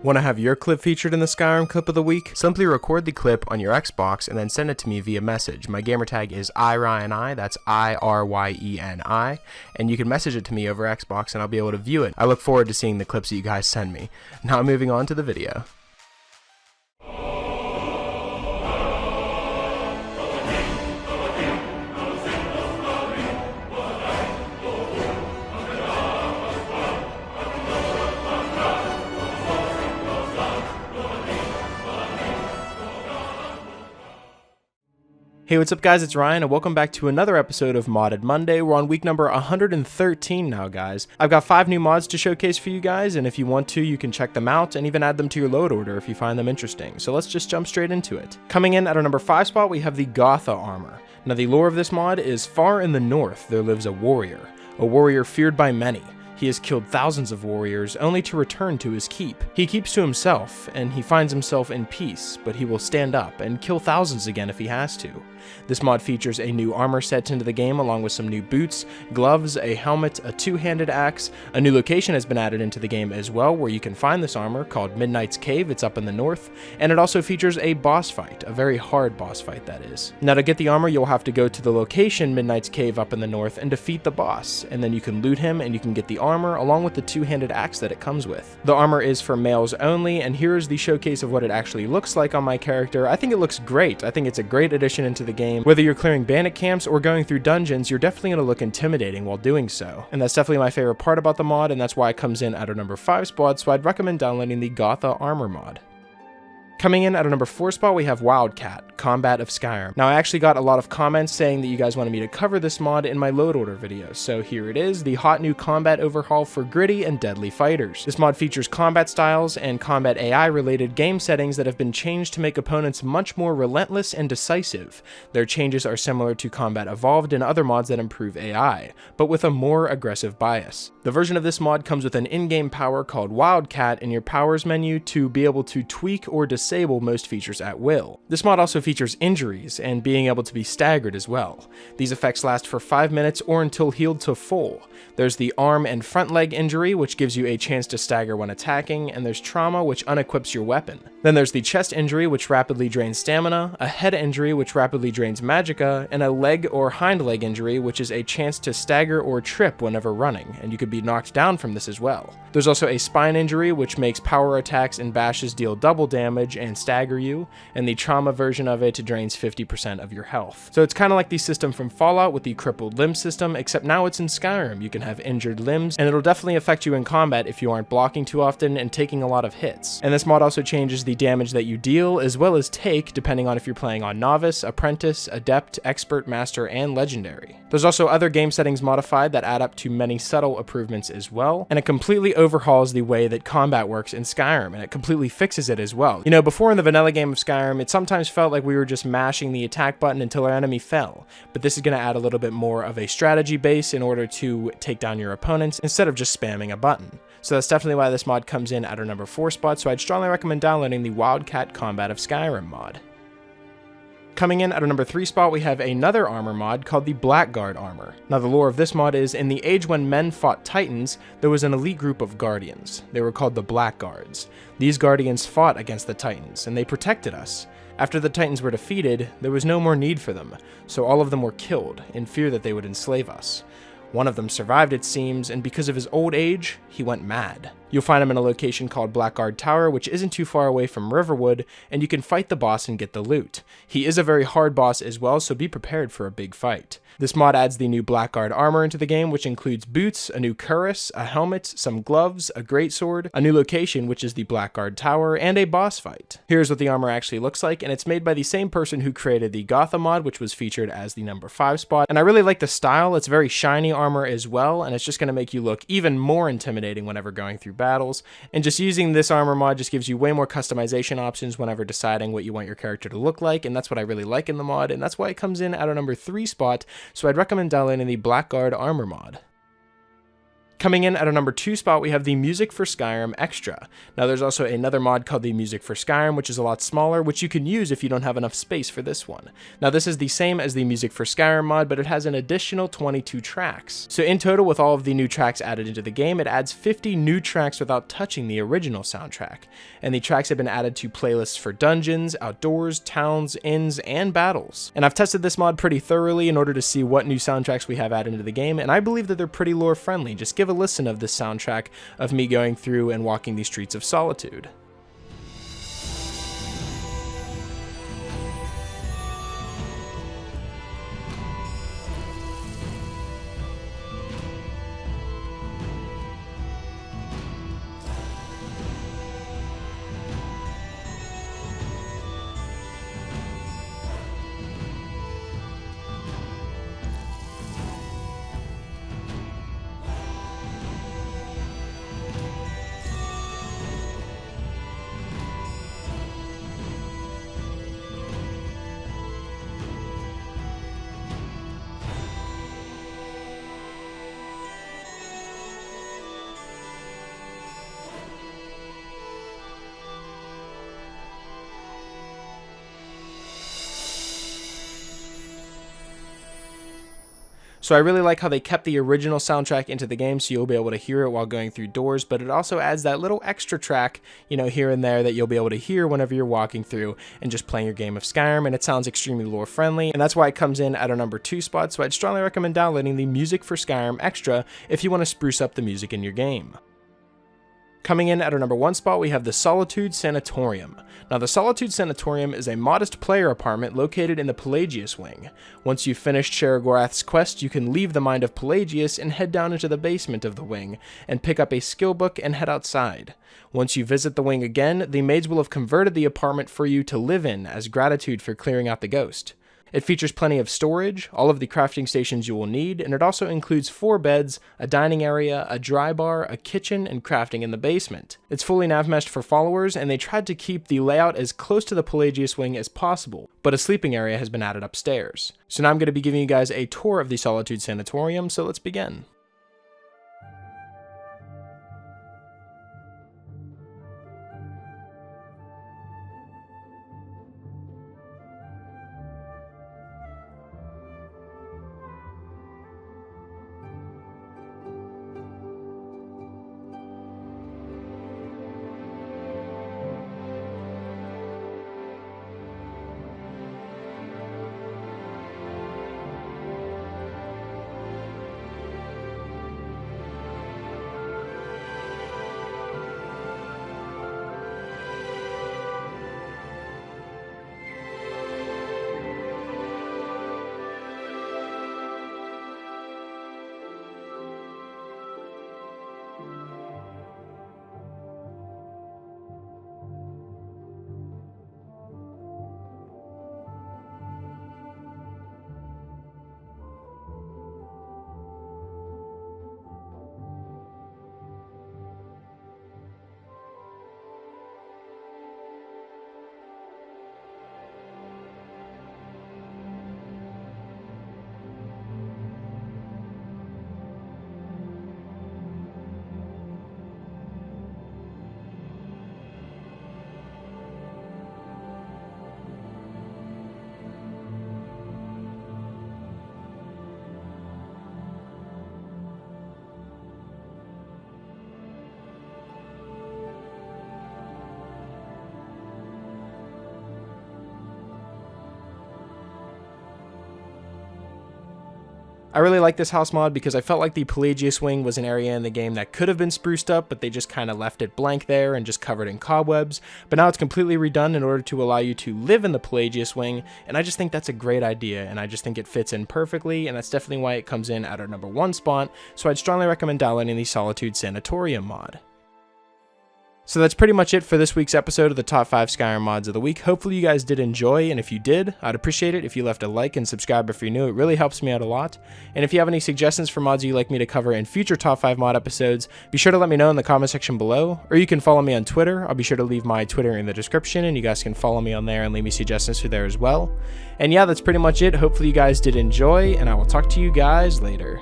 Want to have your clip featured in the Skyrim Clip of the Week? Simply record the clip on your Xbox and then send it to me via message. My gamertag is iRyeni, that's IRYENI, and you can message it to me over Xbox and I'll be able to view it. I look forward to seeing the clips that you guys send me. Now moving on to the video. Hey, what's up guys, it's Ryan and welcome back to another episode of Modded Monday. We're on week number 113 now, guys. I've got 5 new mods to showcase for you guys, and if you want to, you can check them out and even add them to your load order if you find them interesting. So let's just jump straight into it. Coming in at our number 5 spot, we have the Gotha armor. Now the lore of this mod is far in the north, there lives a warrior feared by many. He has killed thousands of warriors, only to return to his keep. He keeps to himself, and he finds himself in peace, but he will stand up and kill thousands again if he has to. This mod features a new armor set into the game along with some new boots, gloves, a helmet, a two-handed axe. A new location has been added into the game as well where you can find this armor called Midnight's Cave. It's up in the north, and it also features a boss fight, a very hard boss fight that is. Now to get the armor you'll have to go to the location Midnight's Cave up in the north and defeat the boss, and then you can loot him and you can get the armor along with the two-handed axe that it comes with. The armor is for males only, and here is the showcase of what it actually looks like on my character. I think it looks great. I think it's a great addition into the game. Whether you're clearing bandit camps or going through dungeons, you're definitely going to look intimidating while doing so. And that's definitely my favorite part about the mod, and that's why it comes in at our number 5 spot, so I'd recommend downloading the Gotha armor mod. Coming in at our number 4 spot, we have Wildcat, Combat of Skyrim. Now I actually got a lot of comments saying that you guys wanted me to cover this mod in my load order video, so here it is, the hot new combat overhaul for gritty and deadly fighters. This mod features combat styles and combat AI related game settings that have been changed to make opponents much more relentless and decisive. Their changes are similar to Combat Evolved and other mods that improve AI, but with a more aggressive bias. The version of this mod comes with an in-game power called Wildcat in your powers menu to be able to tweak or disable most features at will. This mod also features injuries and being able to be staggered as well. These effects last for 5 minutes or until healed to full. There's the arm and front leg injury, which gives you a chance to stagger when attacking, and there's trauma, which unequips your weapon. Then there's the chest injury, which rapidly drains stamina, a head injury, which rapidly drains magicka, and a leg or hind leg injury, which is a chance to stagger or trip whenever running, and you could be knocked down from this as well. There's also a spine injury, which makes power attacks and bashes deal double damage and stagger you, and the trauma version of it drains 50% of your health. So it's kind of like the system from Fallout with the crippled limb system, except now it's in Skyrim. You can have injured limbs, and it'll definitely affect you in combat if you aren't blocking too often and taking a lot of hits. And this mod also changes the damage that you deal as well as take depending on if you're playing on Novice, Apprentice, Adept, Expert, Master, and Legendary. There's also other game settings modified that add up to many subtle improvements as well, and it completely overhauls the way that combat works in Skyrim, and it completely fixes it as well. You know, before in the vanilla game of Skyrim, it sometimes felt like we were just mashing the attack button until our enemy fell, but this is going to add a little bit more of a strategy base in order to take down your opponents instead of just spamming a button. So that's definitely why this mod comes in at our number 4 spot, so I'd strongly recommend downloading the Wildcat Combat of Skyrim mod. Coming in at our number 3 spot, we have another armor mod called the Blackguard armor. Now the lore of this mod is, in the age when men fought titans, there was an elite group of guardians. They were called the Blackguards. These guardians fought against the titans, and they protected us. After the titans were defeated, there was no more need for them, so all of them were killed, in fear that they would enslave us. One of them survived, it seems, and because of his old age, he went mad. You'll find him in a location called Blackguard Tower, which isn't too far away from Riverwood, and you can fight the boss and get the loot. He is a very hard boss as well, so be prepared for a big fight. This mod adds the new Blackguard armor into the game, which includes boots, a new cuirass, a helmet, some gloves, a greatsword, a new location, which is the Blackguard Tower, and a boss fight. Here's what the armor actually looks like, and it's made by the same person who created the Gotha mod, which was featured as the number 5 spot, and I really like the style. It's very shiny armor as well, and it's just going to make you look even more intimidating whenever going through battles, and just using this armor mod just gives you way more customization options whenever deciding what you want your character to look like, and that's what I really like in the mod, and that's why it comes in at our number 3 spot, so I'd recommend downloading the Blackguard armor mod. Coming in at our number 2 spot, we have the Music for Skyrim Extra. Now there's also another mod called the Music for Skyrim, which is a lot smaller, which you can use if you don't have enough space for this one. Now this is the same as the Music for Skyrim mod, but it has an additional 22 tracks. So in total, with all of the new tracks added into the game, it adds 50 new tracks without touching the original soundtrack. And the tracks have been added to playlists for dungeons, outdoors, towns, inns, and battles. And I've tested this mod pretty thoroughly in order to see what new soundtracks we have added into the game, and I believe that they're pretty lore friendly. Just give a listen of this soundtrack of me going through and walking the streets of Solitude. So I really like how they kept the original soundtrack into the game, so you'll be able to hear it while going through doors, but it also adds that little extra track, you know, here and there that you'll be able to hear whenever you're walking through and just playing your game of Skyrim, and it sounds extremely lore friendly, and that's why it comes in at our number 2 spot, so I'd strongly recommend downloading the Music for Skyrim Extra if you want to spruce up the music in your game. Coming in at our number 1 spot, we have the Solitude Sanatorium. Now, the Solitude Sanatorium is a modest player apartment located in the Pelagius wing. Once you've finished Sheregorath's quest, you can leave the Mind of Pelagius and head down into the basement of the wing and pick up a skill book and head outside. Once you visit the wing again, the maids will have converted the apartment for you to live in as gratitude for clearing out the ghost. It features plenty of storage, all of the crafting stations you will need, and it also includes 4 beds, a dining area, a dry bar, a kitchen, and crafting in the basement. It's fully nav-meshed for followers, and they tried to keep the layout as close to the Pelagius wing as possible, but a sleeping area has been added upstairs. So now I'm going to be giving you guys a tour of the Solitude Sanatorium, so let's begin. I really like this house mod because I felt like the Pelagius wing was an area in the game that could have been spruced up, but they just kind of left it blank there and just covered in cobwebs. But now it's completely redone in order to allow you to live in the Pelagius wing, and I just think that's a great idea, and I just think it fits in perfectly, and that's definitely why it comes in at our number 1 spot, so I'd strongly recommend downloading the Solitude Sanatorium mod. So that's pretty much it for this week's episode of the top 5 Skyrim mods of the week. Hopefully you guys did enjoy, and if you did, I'd appreciate it if you left a like and subscribe if you're new. It really helps me out a lot. And if you have any suggestions for mods you'd like me to cover in future top 5 mod episodes, be sure to let me know in the comment section below, or you can follow me on Twitter. I'll be sure to leave my Twitter in the description, and you guys can follow me on there and leave me suggestions through there as well. And yeah, that's pretty much it. Hopefully you guys did enjoy, and I will talk to you guys later.